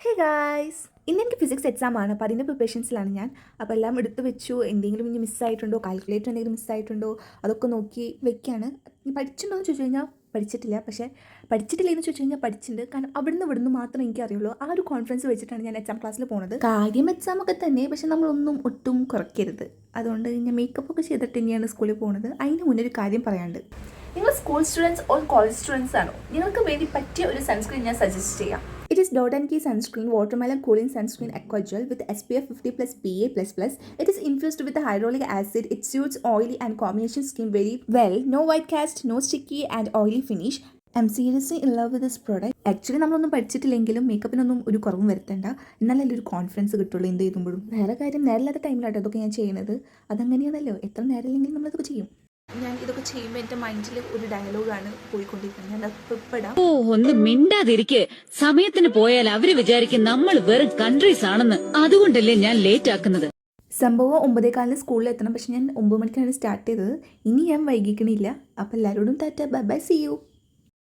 Hey guys, ഇന്ന് എനിക്ക് physics എക്സാമാണ്. അപ്പോൾ അതിൻ്റെ പ്രിപ്പറേഷൻസിലാണ് ഞാൻ. അപ്പോൾ എല്ലാം എടുത്ത് വെച്ചു. എന്തെങ്കിലും ഇനി മിസ്സായിട്ടുണ്ടോ, കാൽക്കുലേറ്റർ എന്തെങ്കിലും മിസ്സായിട്ടുണ്ടോ അതൊക്കെ നോക്കി വെക്കുകയാണ്. നീ പഠിച്ചിട്ടുണ്ടോ എന്ന് ചോദിച്ചു കഴിഞ്ഞാൽ പഠിച്ചിട്ടില്ല. പക്ഷേ പഠിച്ചിട്ടില്ല എന്ന് ചോദിച്ചു കഴിഞ്ഞാൽ പഠിച്ചിട്ടുണ്ട്. കാരണം ഇവിടുന്ന് മാത്രമേ എനിക്ക് അറിയുള്ളൂ. ആ ഒരു കോൺഫിഡൻസ് വെച്ചിട്ടാണ് ഞാൻ എക്സാം ക്ലാസ്സിൽ പോകുന്നത്. കാര്യം എക്സാം ഒക്കെ തന്നെ, പക്ഷേ നമ്മളൊന്നും ഒട്ടും കുറയ്ക്കരുത്. അതുകൊണ്ട് ഞാൻ മേക്കപ്പ് ഒക്കെ ചെയ്തിട്ട് തന്നെയാണ് സ്കൂളിൽ പോകുന്നത്. അതിന് മുന്നേ ഒരു കാര്യം പറയാണ്ട്, നിങ്ങൾ school students or college students ആണോ? നിങ്ങൾക്ക് വേണ്ടി പറ്റിയ ഒരു സൺസ്ക്രീൻ ഞാൻ സജസ്റ്റ് ചെയ്യാം. It is Dot & Key sunscreen, watermelon cooling sunscreen aqua gel with SPF 50 plus PA++. It is infused with hyaluronic acid. It suits oily and combination skin very well. No white cast, no sticky and oily finish. I'm seriously in love with this product. Actually നമ്മളൊന്നും പഠിച്ചിട്ടില്ലെങ്കിലും മേക്കപ്പിനൊന്നും ഒരു കുറവും വരുത്തേണ്ട. എന്നാലല്ലേ ഒരു confidence കിട്ടുള്ളൂ എന്ത് ചെയ്യുമ്പോഴും. വേറെ കാര്യം, നേരമില്ലാത്ത ടൈമിലാട്ടോ ഇതൊക്കെ ഞാൻ ചെയ്യുന്നത്. അതങ്ങനെയാണല്ലോ, എത്ര നേരമില്ലെങ്കിലും നമ്മളിതൊക്കെ ചെയ്യും. ഞാൻ ഇതൊക്കെ ചെയ്യുമ്പോൾ എന്റെ മൈൻഡിൽ ഒരു ഡയലോഗാണ് പോയിക്കൊണ്ടിരിക്കുന്നത്. ഞാൻ ഇടാം. ഓ, ഒന്ന് മിണ്ടാതിരിക്കെ. സമയത്തിന് പോയാൽ അവര് വിചാരിക്കും നമ്മൾ വെറും കൺട്രീസ് ആണെന്ന്. അതുകൊണ്ടല്ലേ ഞാൻ ലേറ്റ് ആക്കുന്നത്. സംഭവം 9:15 സ്കൂളിൽ എത്തണം. പക്ഷെ ഞാൻ 9 മണിക്കാണ് സ്റ്റാർട്ട് ചെയ്തത്. ഇനി ഞാൻ വൈകിക്കണില്ല. അപ്പോൾ എല്ലാവരോടും tata, bye bye, see U.